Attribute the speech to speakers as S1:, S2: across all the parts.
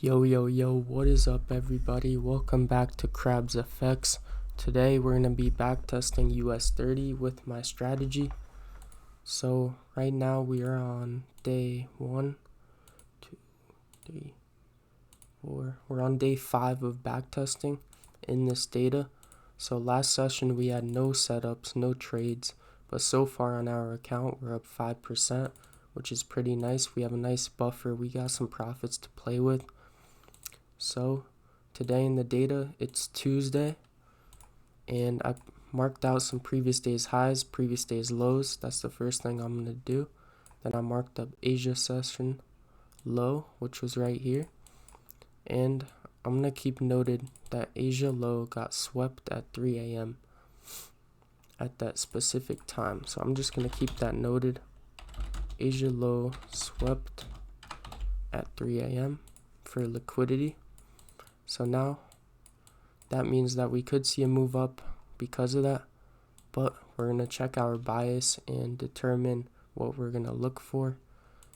S1: Yo, what is up everybody? Welcome back to krabsfx. Today we're going to be backtesting us30 with my strategy. So right now we are on day 1, 2, 3, 4. We're on day 5 of backtesting in this data. So last session we had no setups, no trades, but so far on our account we're up 5%, which is pretty nice. We have a nice buffer. We got some profits to play with. So today in the data, it's Tuesday, and I marked out some previous day's highs, previous day's lows. That's the first thing I'm going to do. Then I marked up Asia session low, which was right here, and I'm going to keep noted that Asia low got swept at 3 a.m. at that specific time. So I'm just going to keep that noted. Asia low swept at 3 a.m. for liquidity. So now that means that we could see a move up because of that, but we're going to check our bias and determine what we're going to look for.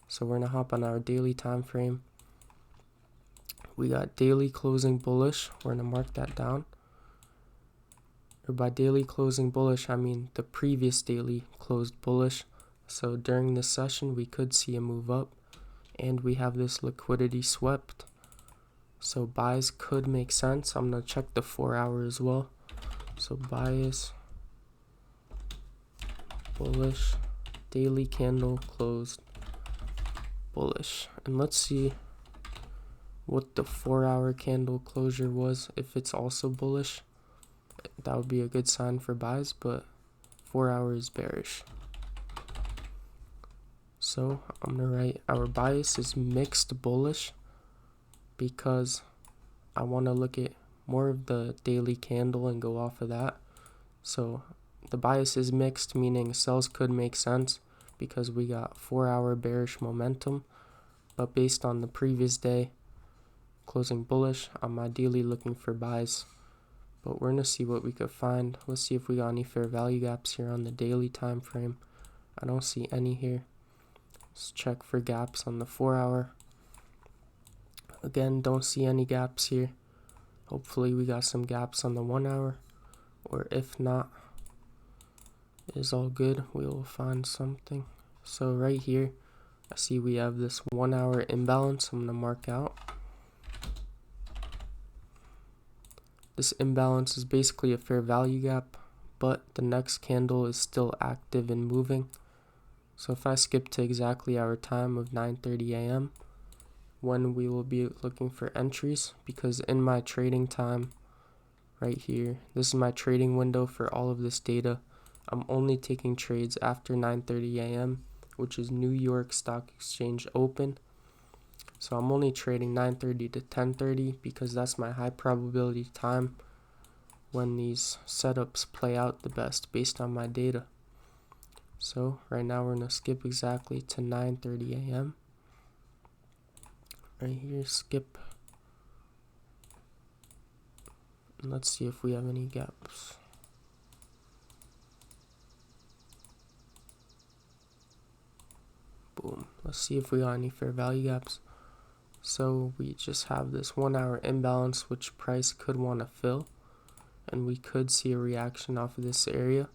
S1: So we're going to hop on our daily time frame. We got daily closing bullish. We're going to mark that down. Or by daily closing bullish, I mean the previous daily closed bullish. So during this session, we could see a move up, and we have this liquidity swept. So buys could make sense. I'm going to check the 4-hour as well. So bias, bullish, daily candle closed bullish. And let's see what the 4-hour candle closure was. If it's also bullish, that would be a good sign for buys, but 4-hour is bearish. So I'm going to write our bias is mixed bullish, because I want to look at more of the daily candle and go off of that. So the bias is mixed, meaning sells could make sense because we got 4-hour bearish momentum, but based on the previous day closing bullish, I'm ideally looking for buys. But we're going to see what we could find. Let's see if we got any fair value gaps here on the daily time frame. I don't see any here. Let's check for gaps on the 4-hour. Again, don't see any gaps here. Hopefully we got some gaps on the 1-hour, or if not, it is all good. We will find something. So right here, I see we have this 1-hour imbalance. I'm going to mark out. This imbalance is basically a fair value gap, but the next candle is still active and moving. So if I skip to exactly our time of 9:30 a.m., when we will be looking for entries, because in my trading time right here, this is my trading window for all of this data. I'm only taking trades after 9:30 a.m., which is New York Stock Exchange open. So I'm only trading 9:30 to 10:30 because that's my high probability time when these setups play out the best based on my data. So right now we're going to skip exactly to 9:30 a.m. Right here, skip. And let's see if we have any gaps. Boom. Let's see if we got any fair value gaps. So we just have this 1-hour imbalance, which price could want to fill, and we could see a reaction off of this area.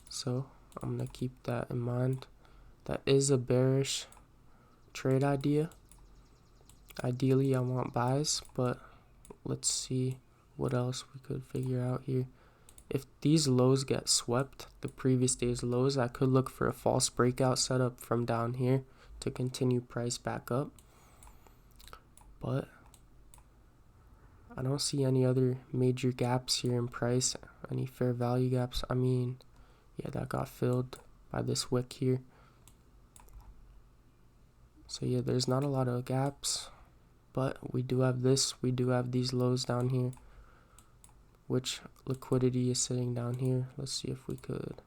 S1: So I'm going to keep that in mind. That is a bearish trade idea. Ideally I want buys, but let's see what else we could figure out here. If these lows get swept, the previous day's lows, I could look for a false breakout setup from down here to continue price back up. But I don't see any other major gaps here in price, any fair value gaps. I mean, yeah, that got filled by this wick here. So yeah, there's not a lot of gaps, but we do have this. We do have these lows down here, which liquidity is sitting down here. Let's see if we could.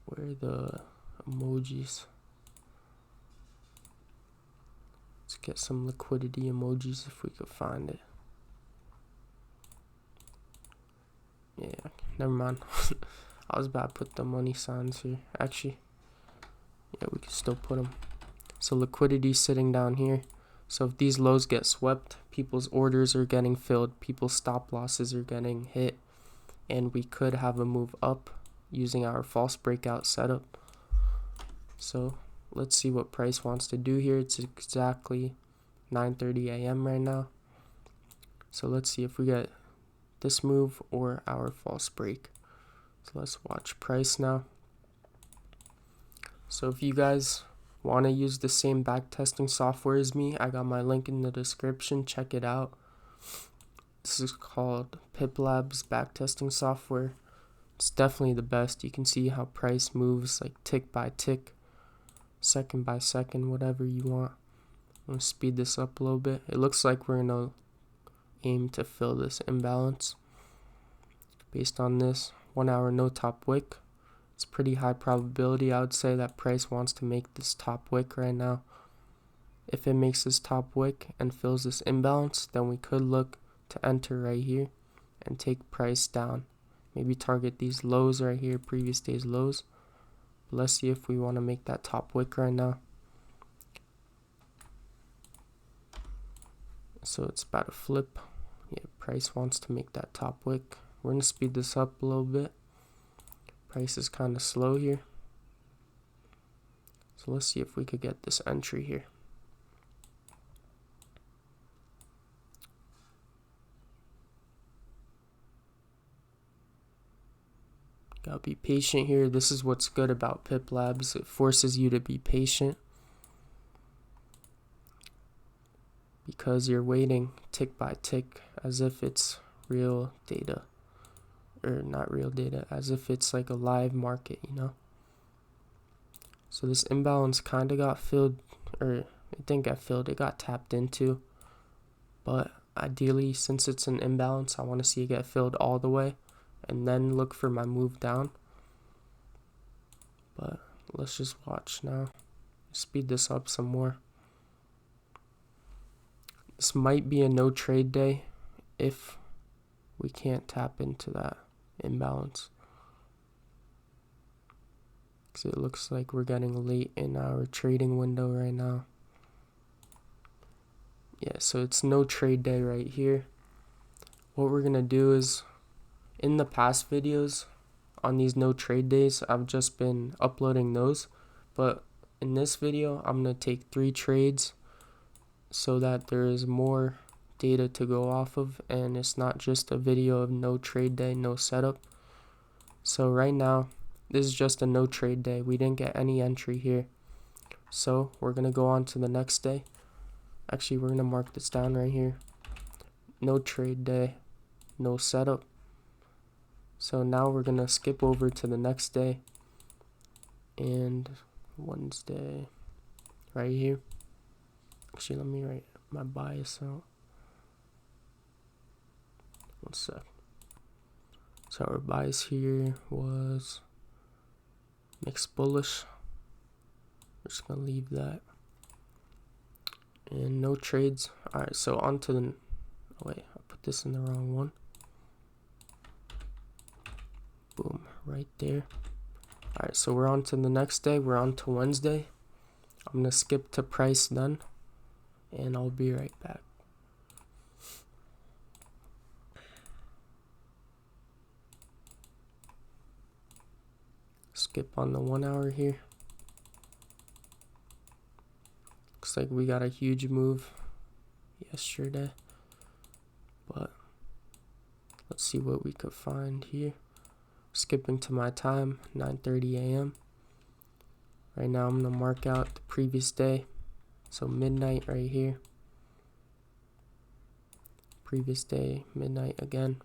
S1: Where are the emojis? Let's get some liquidity emojis if we could find it. Yeah, never mind. I was about to put the money signs here. Actually, yeah, we can still put them. So liquidity sitting down here. So if these lows get swept, people's orders are getting filled, people's stop losses are getting hit, and we could have a move up using our false breakout setup. So let's see what price wants to do here. It's exactly 9:30 a.m. right now. So let's see if we get this move or our false break. So let's watch price now. So if you guys want to use the same backtesting software as me, I got my link in the description. Check it out. This is called Pip-Labs backtesting software. It's definitely the best. You can see how price moves like tick by tick, second by second, whatever you want. I'm going to speed this up a little bit. It looks like we're going to aim to fill this imbalance. Based on this 1 hour no top wick, it's pretty high probability. I would say that price wants to make this top wick right now. If it makes this top wick and fills this imbalance, then we could look to enter right here and take price down. Maybe target these lows right here, previous day's lows. But let's see if we want to make that top wick right now. So it's about to flip. Yeah, price wants to make that top wick. We're going to speed this up a little bit. Price is kind of slow here. So let's see if we could get this entry here. Gotta be patient here. This is what's good about Pip-Labs. It forces you to be patient because you're waiting tick by tick as if it's real data. Or not real data, as if it's like a live market, you know? So this imbalance kind of got filled, or it didn't get filled, it got tapped into. But ideally, since it's an imbalance, I want to see it get filled all the way and then look for my move down. But let's just watch now. Speed this up some more. This might be a no trade day if we can't tap into that imbalance, because it looks like we're getting late in our trading window right now. Yeah, so it's no trade day right here. What we're gonna do is, in the past videos on these no trade days, I've just been uploading those, but in this video I'm gonna take 3 trades so that there is more data to go off of, and it's not just a video of no trade day, no setup. So right now this is just a no trade day. We didn't get any entry here, so we're gonna go on to the next day. Actually, we're gonna mark this down right here. No trade day, no setup. So now we're gonna skip over to the next day, and Wednesday right here. Actually, let me write my bias out. One sec. So our bias here was mixed bullish. We're just gonna leave that. And no trades. Alright, so on to the, oh wait, I put this in the wrong one. Boom, right there. Alright, so we're on to the next day. We're on to Wednesday. I'm gonna skip to price done, and I'll be right back. Skip on the 1 hour here. Looks like we got a huge move yesterday, but let's see what we could find here. Skipping to my time, 9:30 a.m. Right now I'm gonna mark out the previous day, so midnight right here. Previous day, midnight again.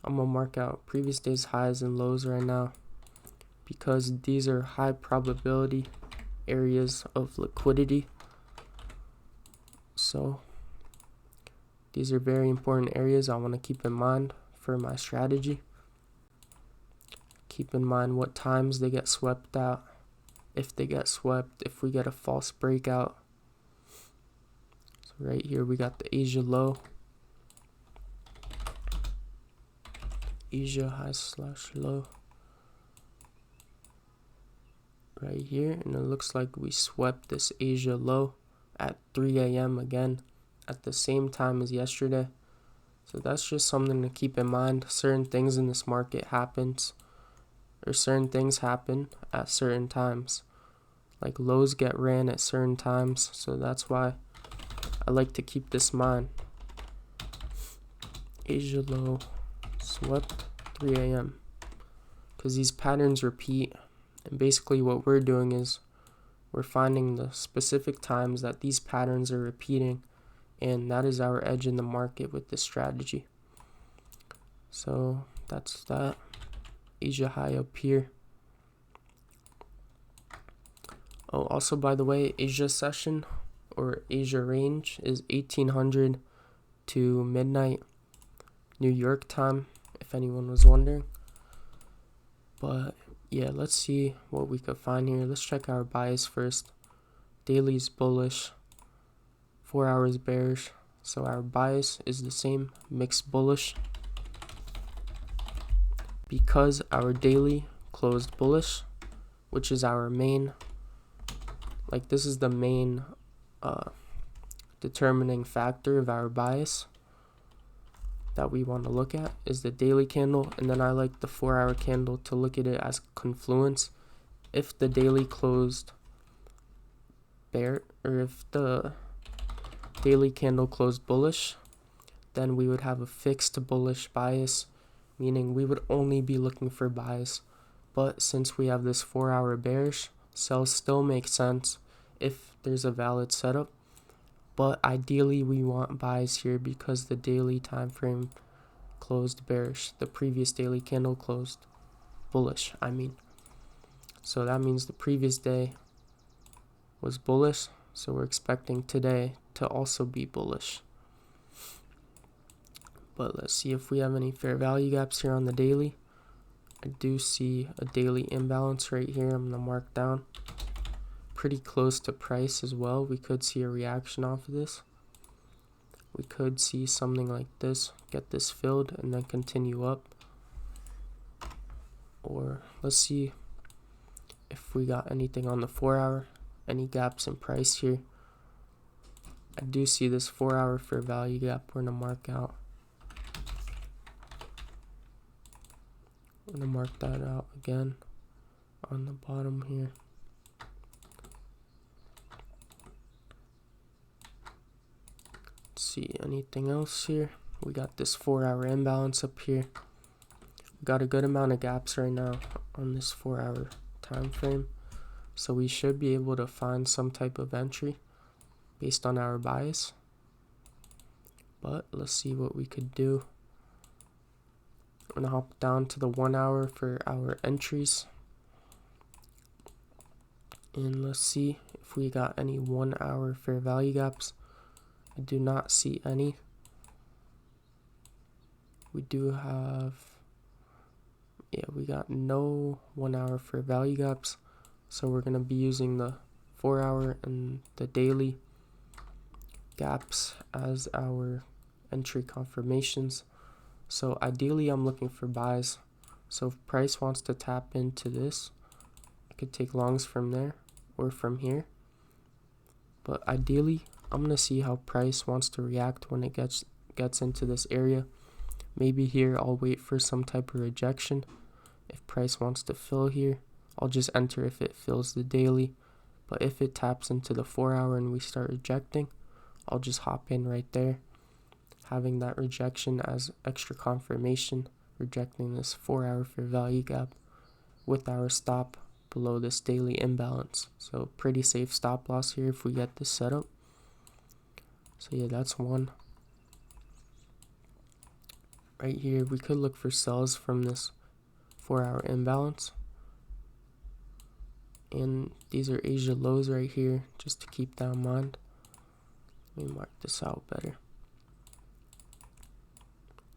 S1: I'm gonna mark out previous day's highs and lows right now, because these are high probability areas of liquidity. So these are very important areas I want to keep in mind for my strategy. Keep in mind what times they get swept out, if they get swept, if we get a false breakout. So right here we got the Asia low, Asia high slash low. right here, and it looks like we swept this Asia low at 3 a.m. again at the same time as yesterday. So that's just something to keep in mind. Certain things in this market happens, or certain things happen at certain times. Like lows get ran at certain times, so that's why I like to keep this in mind. Asia low swept 3 a.m. because these patterns repeat, and basically what we're doing is we're finding the specific times that these patterns are repeating, and that is our edge in the market with this strategy. So that's that. Asia high up here. Oh, also by the way, Asia session or Asia range is 1800 to midnight New York time, if anyone was wondering. But yeah, let's see what we could find here. Let's check our bias first. Daily's bullish, 4 hours bearish. So our bias is the same, mixed bullish. Because our daily closed bullish, which is our main, like this is the main determining factor of our bias that we want to look at, is the daily candle. And then I like the 4 hour candle to look at it as confluence. If the daily closed bear, or if the daily candle closed bullish, then we would have a fixed bullish bias, meaning we would only be looking for buys. But since we have this 4 hour bearish, sells still make sense if there's a valid setup. But ideally we want buys here because the daily time frame closed bearish. The previous daily candle closed bullish, So that means the previous day was bullish, so we're expecting today to also be bullish. But let's see if we have any fair value gaps here on the daily. I do see a daily imbalance right here. I'm going to mark down. Pretty close to price as well. We could see a reaction off of this. We could see something like this, get this filled, and then continue up. Or let's see if we got anything on the 4 hour, any gaps in price here. I do see this 4 hour fair value gap. We're going to mark out. I'm going to mark that out again on the bottom here. Let's see anything else here. We got this 4 hour imbalance up here. We got a good amount of gaps right now on this 4 hour time frame. So we should be able to find some type of entry based on our bias. But let's see what we could do. I'm going to hop down to the 1 hour for our entries. And let's see if we got any 1 hour fair value gaps. I do not see any. We do have, we got no 1 hour fair value gaps. So we're going to be using the 4 hour and the daily gaps as our entry confirmations. So ideally I'm looking for buys. So if price wants to tap into this, I could take longs from there or from here. But ideally I'm going to see how price wants to react when it gets into this area. Maybe here I'll wait for some type of rejection. If price wants to fill here, I'll just enter if it fills the daily. But if it taps into the 4 hour and we start rejecting, I'll just hop in right there, having that rejection as extra confirmation, rejecting this 4 hour fair value gap with our stop below this daily imbalance. So pretty safe stop loss here if we get this setup. So yeah, that's one. Right here, we could look for sells from this 4 hour imbalance. And these are Asia lows right here, just to keep that in mind. Let me mark this out better.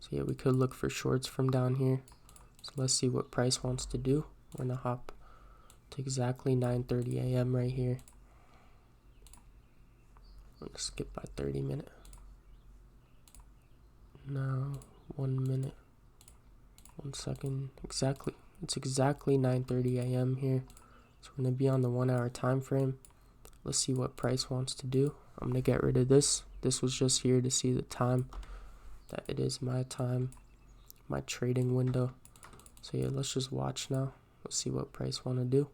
S1: So yeah, we could look for shorts from down here. So let's see what price wants to do. We're going to hop to exactly 9:30 a.m. right here. I'm going to skip by 30 minutes. Now, 1 minute. 1 second. Exactly. It's exactly 9:30 a.m. here. So we're going to be on the 1 hour time frame. Let's see what price wants to do. I'm going to get rid of this. This was just here to see the time that it is my time, my trading window. So yeah, let's just watch now. Let's see what price want to do.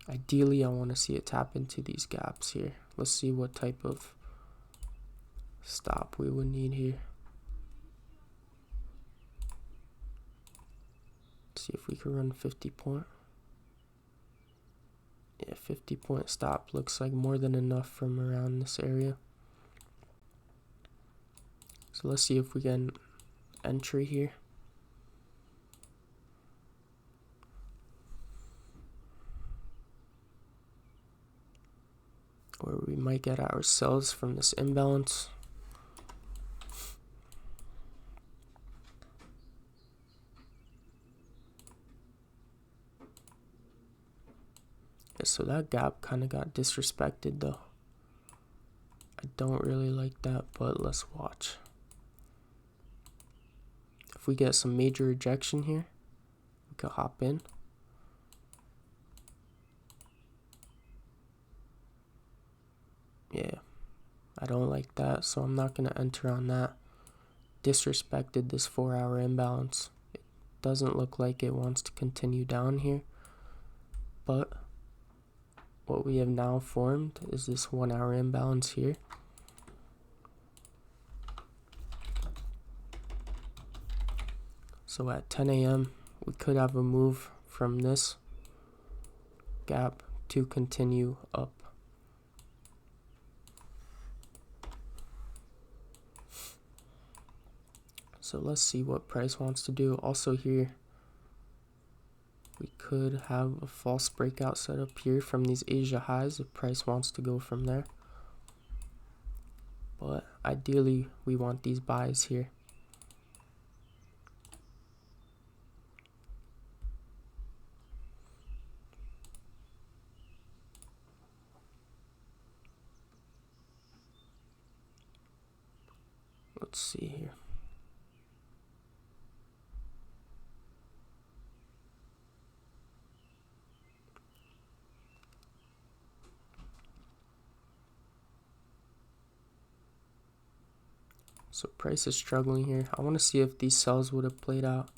S1: Ideally, I want to see it tap into these gaps here. Let's see what type of stop we would need here. See if we can run 50 point. Yeah, 50 point stop looks like more than enough from around this area. So let's see if we get an entry here. Or we might get ourselves from this imbalance. Yeah, so that gap kind of got disrespected though. I don't really like that, but let's watch. If we get some major rejection here, we could hop in. Yeah, I don't like that, so I'm not going to enter on that. Disrespected this 4 hour imbalance. It doesn't look like it wants to continue down here, but what we have now formed is this 1 hour imbalance here. So at 10 a.m. we could have a move from this gap to continue up. So let's see what price wants to do. Also here, we could have a false breakout set up here from these Asia highs if price wants to go from there. But ideally, we want these buys here. Let's see here. So price is struggling here. I want to see if these sells would have played out.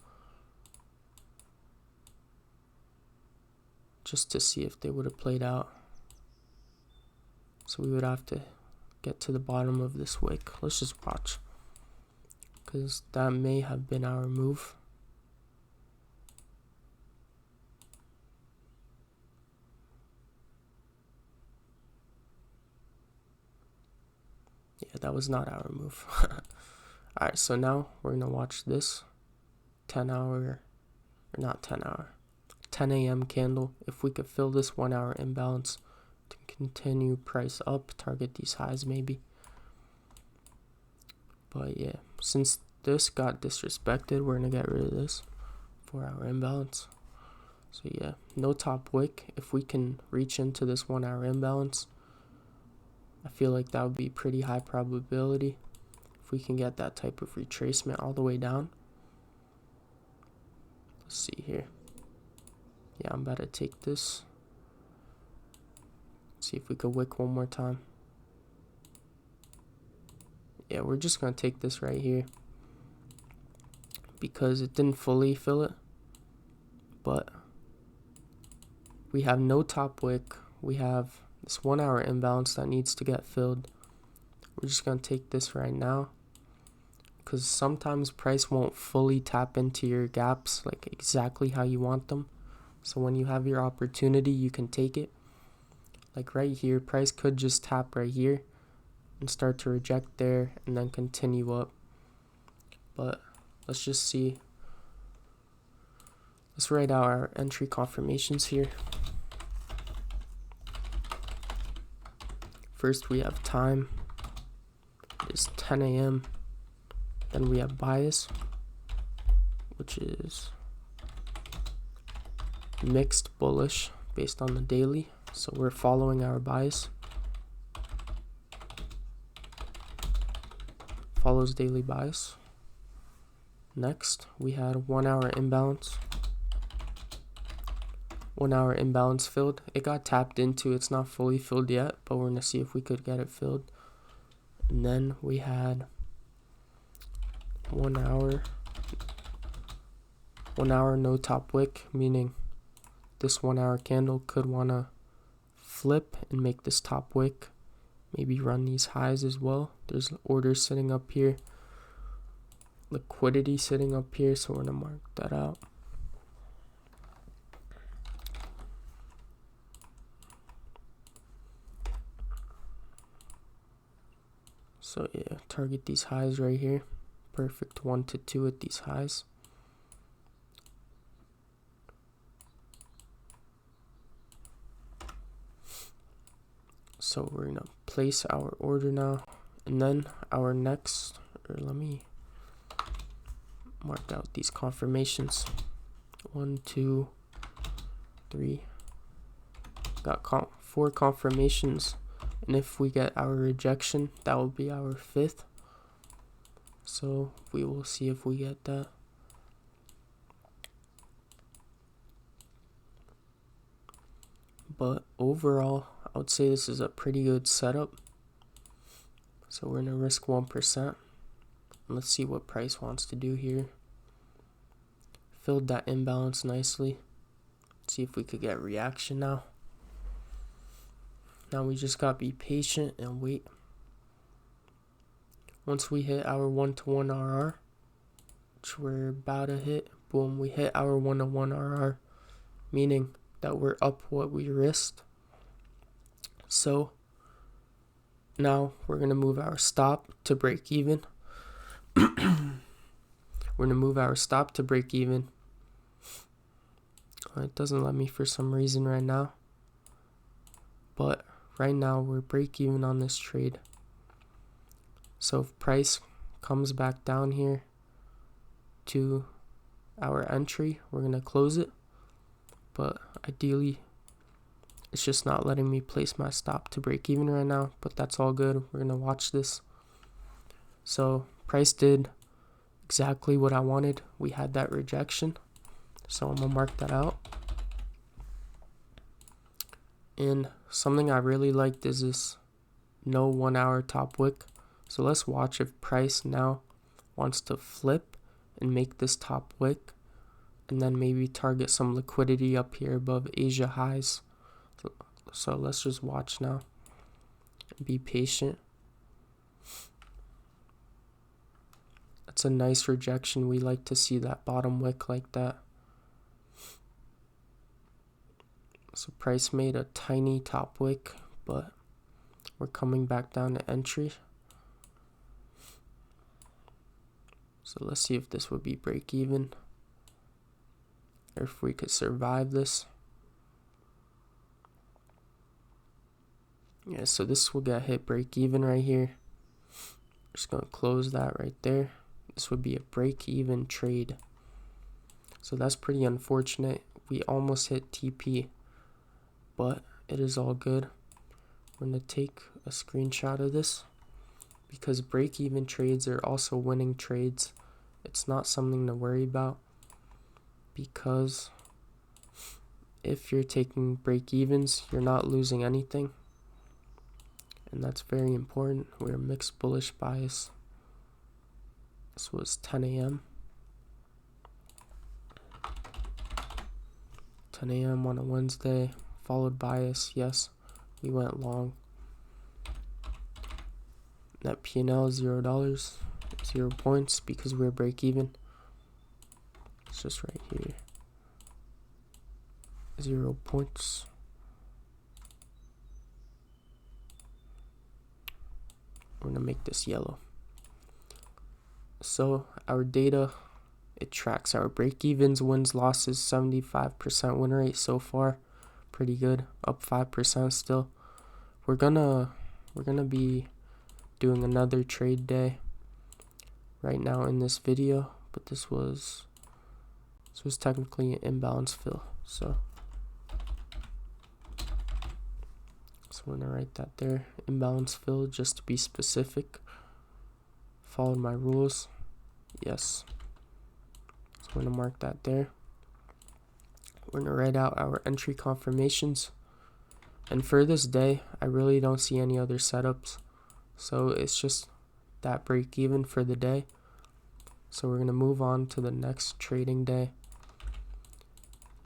S1: Just to see if they would have played out. So we would have to get to the bottom of this wick. Let's just watch. Because that may have been our move. Yeah, that was not our move. Alright, so now we're going to watch this 10 a.m. candle. If we could fill this 1 hour imbalance to continue price up, target these highs maybe. But yeah, since this got disrespected, we're going to get rid of this 4 hour imbalance. So yeah, no top wick. If we can reach into this 1 hour imbalance, I feel like that would be pretty high probability if we can get that type of retracement all the way down. Let's see here. Yeah, I'm about to take this. See if we could wick one more time. Yeah, we're just going to take this right here because it didn't fully fill it, but we have no top wick. We have this 1 hour imbalance that needs to get filled. We're just going to take this right now because sometimes price won't fully tap into your gaps like exactly how you want them. So when you have your opportunity, you can take it. Like right here, price could just tap right here and start to reject there and then continue up. But let's just see. Let's write out our entry confirmations here. First we have time. It's 10 a.m. Then we have bias, which is mixed bullish based on the daily. So we're following our bias. Follows daily bias. Next, we had 1 hour imbalance. 1 hour imbalance filled. It got tapped into. It's not fully filled yet, but we're going to see if we could get it filled. And then we had 1 hour. 1 hour no top wick, meaning this 1 hour candle could want to flip and make this top wick. Maybe run these highs as well. There's orders sitting up here. Liquidity sitting up here, so we're going to mark that out. So yeah, target these highs right here. Perfect 1 to 2 at these highs. So we're gonna place our order now, and then our next, or let me mark out these confirmations. 1, 2, 3. Got 4 confirmations, and if we get our rejection, that will be our 5th. So we will see if we get that. But overall, I would say this is a pretty good setup. So we're gonna risk 1%. Let's see what price wants to do here. Filled that imbalance nicely. Let's see if we could get reaction now. Now we just gotta be patient and wait. Once we hit our 1-to-1 RR, which we're about to hit, boom, we hit our 1-to-1 RR, meaning that we're up what we risked. So now we're going to move our stop to break even. We're going to move our stop to break even. It doesn't let me for some reason right now. But right now we're break even on this trade. So if price comes back down here to our entry, we're going to close it. But ideally, it's just not letting me place my stop to break even right now, but that's all good. We're going to watch this. So price did exactly what I wanted. We had that rejection, so I'm going to mark that out. And something I really liked is this no 1 hour top wick. So let's watch if price now wants to flip and make this top wick, and then maybe target some liquidity up here above Asia highs. So let's just watch now. Be patient. That's a nice rejection. We like to see that bottom wick like that. So price made a tiny top wick, but we're coming back down to entry. So let's see if this would be break even, or if we could survive this. Yeah, so this will get hit break even right here. Just gonna close that right there. This would be a break even trade. So that's pretty unfortunate. We almost hit TP, but it is all good. We're gonna take a screenshot of this because break even trades are also winning trades. It's not something to worry about, because if you're taking break evens, you're not losing anything. And that's very important. We're mixed bullish bias. This was 10 a.m. 10 a.m. on a Wednesday. Followed bias. Yes, we went long. Net P&L $0. 0 points because we're break even. It's just right here. 0 points. We're gonna make this yellow. So our data, it tracks our break evens, wins, losses, 75% win rate so far. Pretty good. Up 5% still. We're gonna be doing another trade day right now in this video, but this was technically an imbalance fill. So I'm gonna write that there, imbalance fill, just to be specific. Followed my rules. Yes. So we're gonna mark that there. We're gonna write out our entry confirmations. And for this day, I really don't see any other setups. So it's just that break even for the day. So we're gonna move on to the next trading day.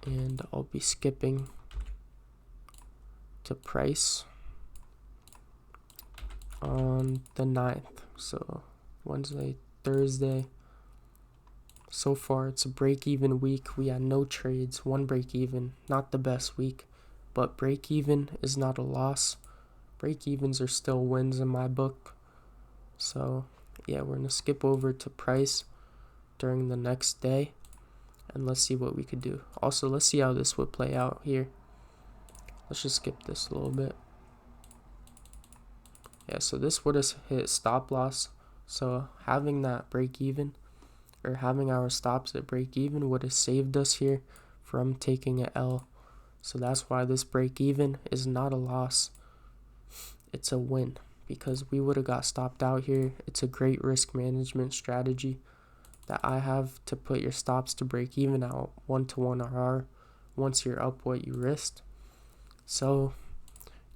S1: And I'll be skipping to price on the 9th. So Wednesday, Thursday. So far it's a break even week. We had no trades, one break even. Not the best week, but break even is not a loss. Break evens are still wins in my book. So yeah, we're gonna skip over to price during the next day, and let's see what we could do. Also, let's see how this would play out here. Let's just skip this a little bit. Yeah, so this would have hit stop loss. So having that break even, or having our stops at break even, would have saved us here from taking an L. So that's why this break even is not a loss. It's a win, because we would have got stopped out here. It's a great risk management strategy that I have to put your stops to break even out 1-to-1 RR once you're up what you risked. So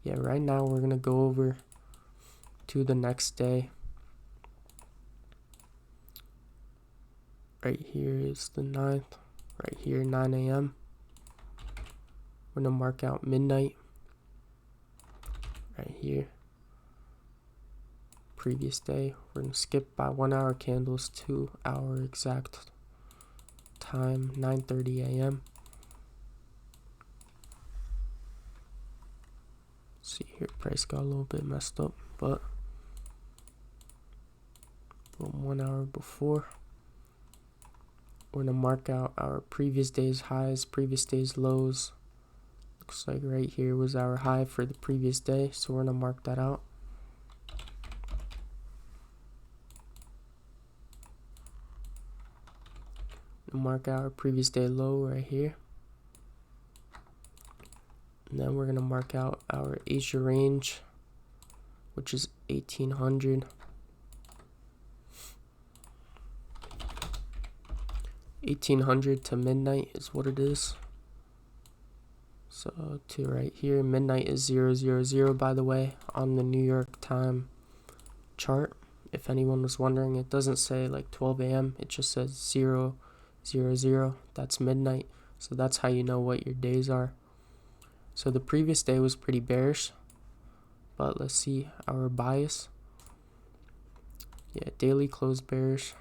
S1: yeah, right now we're gonna go over to the next day. Right here is the 9th. Right here, 9 a.m. We're gonna mark out midnight. Right here. Previous day. We're gonna skip by 1 hour candles to our exact time, 9:30 a.m. See here, price got a little bit messed up, but 1 hour before. We're gonna mark out our previous day's highs, previous day's lows. Looks like right here was our high for the previous day, so we're gonna mark that out. Mark out our previous day low right here. And then we're gonna mark out our Asia range, which is 1800. 1800 to midnight is what it is. So to right here, midnight is 000, by the way, on the New York time chart. If anyone was wondering, it doesn't say like 12 a.m. It just says 000. That's midnight. So that's how you know what your days are. So the previous day was pretty bearish, but let's see our bias. Yeah, daily close bearish.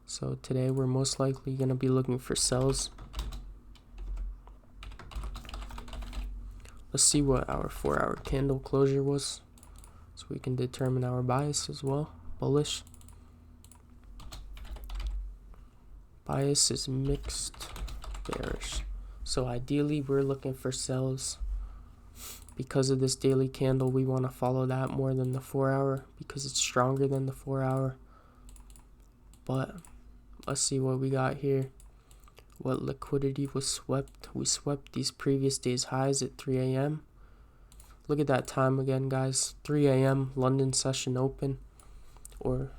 S1: So today we're most likely going to be looking for sells. Let's see what our 4-hour candle closure was, so we can determine our bias as well. Bullish. Bias is mixed bearish. So ideally we're looking for sells. Because of this daily candle, we want to follow that more than the 4-hour, because it's stronger than the 4-hour. But let's see what we got here. What liquidity was swept. We swept these previous day's highs at 3 a.m. Look at that time again, guys. 3 a.m. London session open, or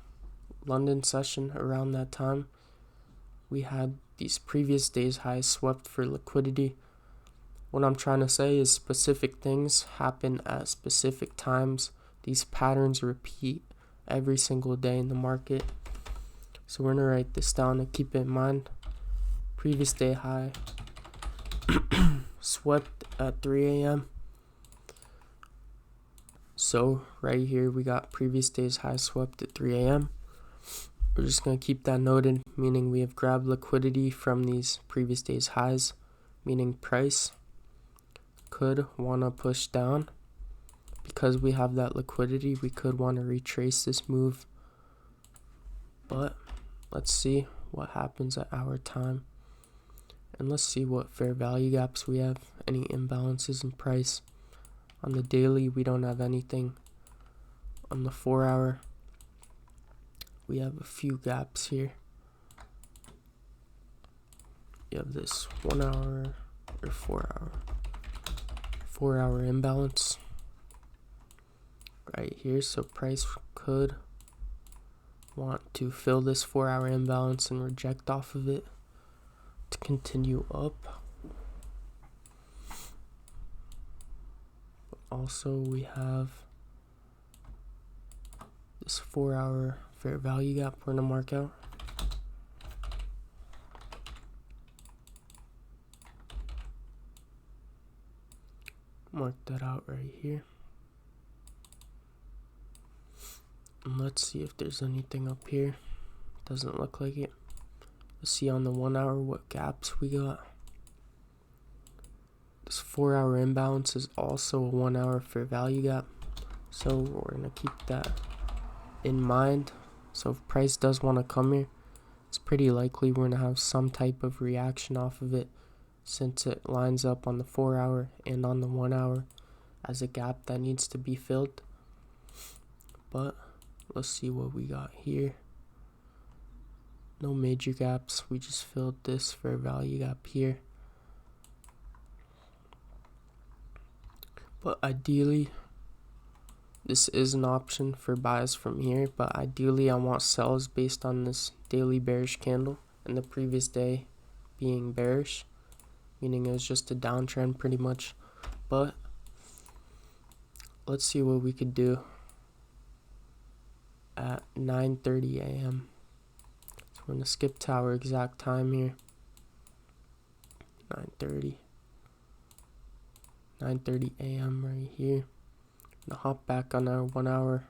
S1: London session around that time. We had these previous day's highs swept for liquidity. What I'm trying to say is specific things happen at specific times. These patterns repeat every single day in the market. So we're going to write this down and keep it in mind. Previous day high swept at 3 a.m. So right here we got previous day's high swept at 3 a.m. We're just going to keep that noted, meaning we have grabbed liquidity from these previous day's highs, meaning price could want to push down. Because we have that liquidity, we could want to retrace this move. But let's see what happens at our time. And let's see what fair value gaps we have, any imbalances in price. On the daily, we don't have anything. On the 4-hour, we have a few gaps here. You have this 1 hour or 4-hour. 4-hour imbalance right here. So price could want to fill this 4-hour imbalance and reject off of it. to continue up. Also, we have this 4-hour fair value gap we're going to mark out. Mark that out right here. And let's see if there's anything up here. Doesn't look like it. Let's see on the 1 hour what gaps we got. This 4-hour imbalance is also a 1 hour fair value gap. So we're going to keep that in mind. So if price does want to come here, it's pretty likely we're going to have some type of reaction off of it, since it lines up on the 4-hour and on the 1 hour as a gap that needs to be filled. But let's see what we got here. No major gaps, we just filled this fair value gap here. But ideally, this is an option for buys from here, but ideally I want sells based on this daily bearish candle and the previous day being bearish, meaning it was just a downtrend pretty much. But let's see what we could do at 9:30 a.m. So we're going to skip to our exact time here. 9:30 a.m. right here. I'm going to hop back on our 1 hour.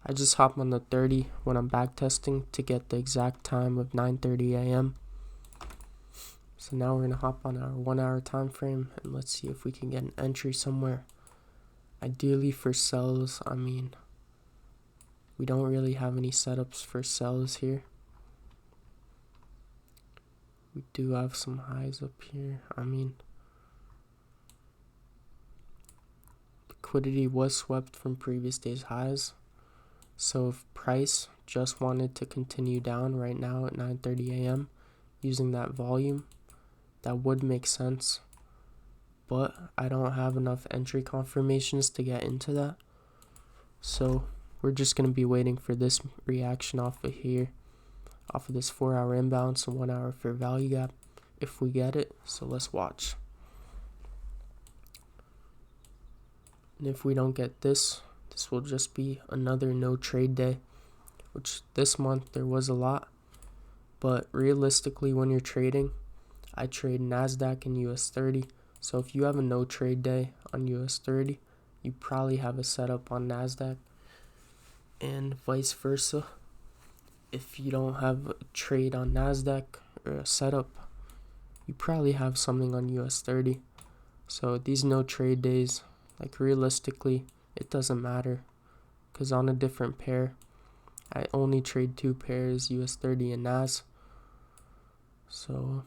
S1: I just hop on the 30 when I'm back testing to get the exact time of 9:30 a.m. So now we're going to hop on our 1 hour time frame and let's see if we can get an entry somewhere. Ideally for sells, I mean, we don't really have any setups for sells here. We do have some highs up here. I mean, liquidity was swept from previous day's highs. So if price just wanted to continue down right now at 9:30 a.m. using that volume, that would make sense. But I don't have enough entry confirmations to get into that. So we're just going to be waiting for this reaction off of here, off of this 4-hour imbalance and 1 hour fair value gap, if we get it. So let's watch. And if we don't get this, this will just be another no trade day, which this month there was a lot. But realistically, when you're trading, I trade NASDAQ and US30. So if you have a no trade day on US30, you probably have a setup on NASDAQ, and vice versa. If you don't have a trade on NASDAQ or a setup, you probably have something on US30. So these no trade days, like realistically, it doesn't matter, because on a different pair, I only trade 2 pairs, US30 and NAS. So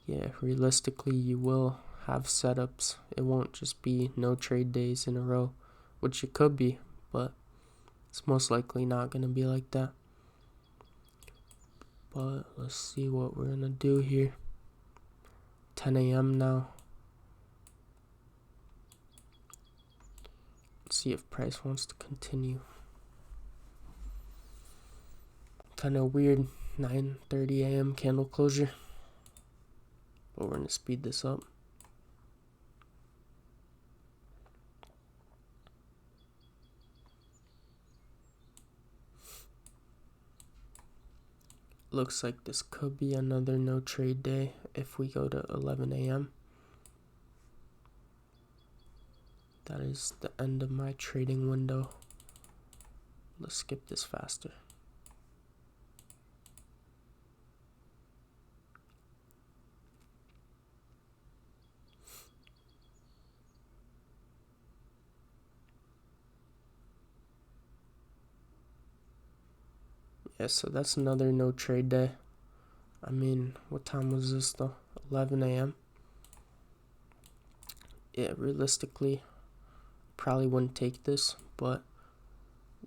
S1: yeah, realistically you will have setups. It won't just be no trade days in a row, which it could be, but it's most likely not going to be like that. But let's see what we're going to do here. 10 a.m. now. Let's see if price wants to continue. Kind of weird 9:30 a.m. candle closure. But we're going to speed this up. Looks like this could be another no trade day if we go to 11 a.m. That is the end of my trading window. Let's skip this faster. Yeah, so that's another no trade day. I mean, what time was this though? 11 a.m. Yeah, realistically, probably wouldn't take this, but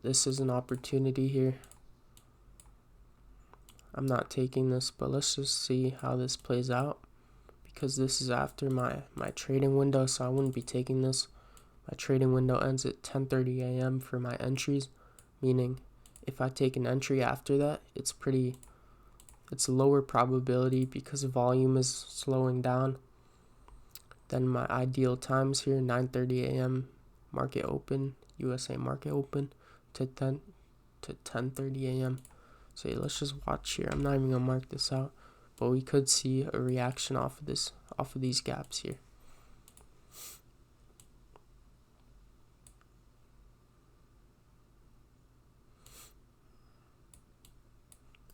S1: this is an opportunity here. I'm not taking this, but let's just see how this plays out, because this is after my trading window, so I wouldn't be taking this. My trading window ends at 10:30 a.m. for my entries, meaning if I take an entry after that, it's pretty it's a lower probability because volume is slowing down than my ideal times here. 9:30 a.m. market open, USA market open, to 10:30 a.m. So yeah, let's just watch here. I'm not even gonna mark this out, but we could see a reaction off of these gaps here.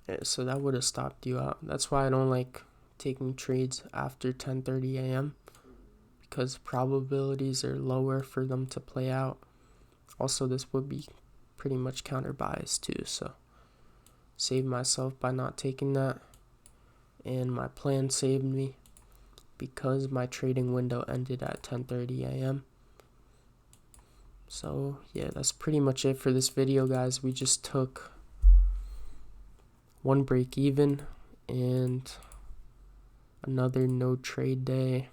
S1: Yeah, so that would have stopped you out. That's why I don't like taking trades after 10:30 a.m. because probabilities are lower for them to play out. Also, this would be pretty much counter bias too, so saved myself by not taking that, and my plan saved me because my trading window ended at 10:30 a.m. So yeah, that's pretty much it for this video, guys. We just took one break even and another no trade day,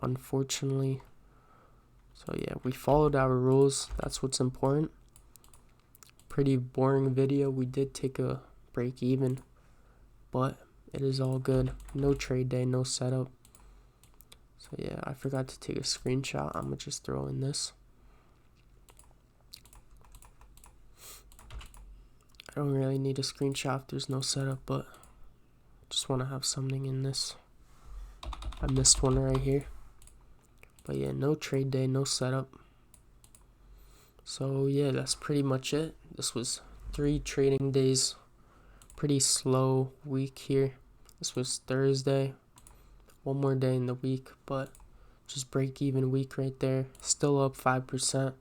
S1: unfortunately. So yeah, we followed our rules. That's what's important. Pretty boring video. We did take a break even, but it is all good. No trade day, no setup. So yeah, I forgot to take a screenshot. I'm gonna just throw in this. I don't really need a screenshot if there's no setup, but just want to have something in this. I missed one right here. But yeah, no trade day, no setup. So yeah, that's pretty much it. This was 3 trading days. Pretty slow week here. This was Thursday. One more day in the week, but just break even week right there. Still up 5%.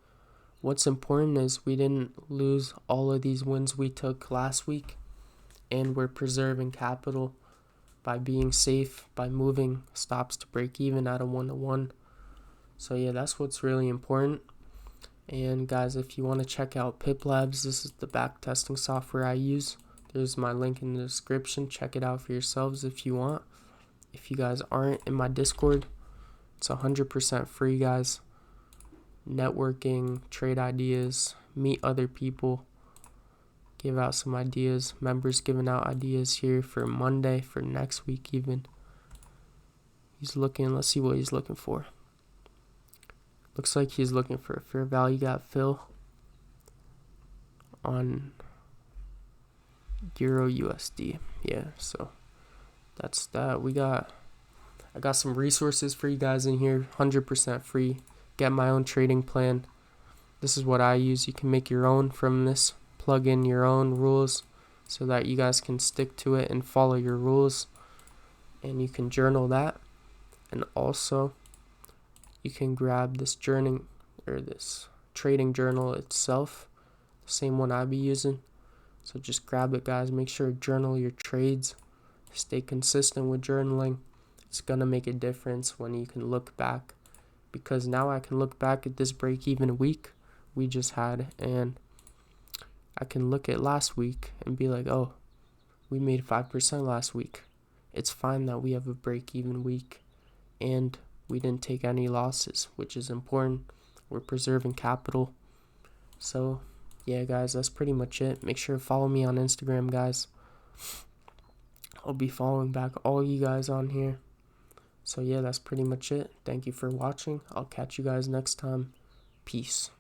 S1: What's important is we didn't lose all of these wins we took last week, and we're preserving capital by being safe, by moving stops to break even at a 1-to-1. So yeah, that's what's really important. And guys, if you want to check out Pip-Labs, this is the backtesting software I use. There's my link in the description. Check it out for yourselves if you want. If you guys aren't in my Discord, it's 100% free, guys. Networking, trade ideas, meet other people, give out some ideas. Members giving out ideas here for Monday, for next week even. He's looking, let's see what he's looking for. Looks like he's looking for a fair value gap fill on Euro USD. Yeah, so that's that. I got some resources for you guys in here, 100% free. Get my own trading plan. This is what I use. You can make your own from this. Plug in your own rules so that you guys can stick to it and follow your rules. And you can journal that. And also, you can grab this this trading journal itself, the same one I be using. So just grab it, guys. Make sure to journal your trades. Stay consistent with journaling. It's gonna make a difference when you can look back, because now I can look back at this break-even week we just had, and I can look at last week and be like, oh, we made 5% last week. It's fine that we have a break-even week and we didn't take any losses, which is important. We're preserving capital. So yeah, guys, that's pretty much it. Make sure to follow me on Instagram, guys. I'll be following back all you guys on here. So yeah, that's pretty much it. Thank you for watching. I'll catch you guys next time. Peace.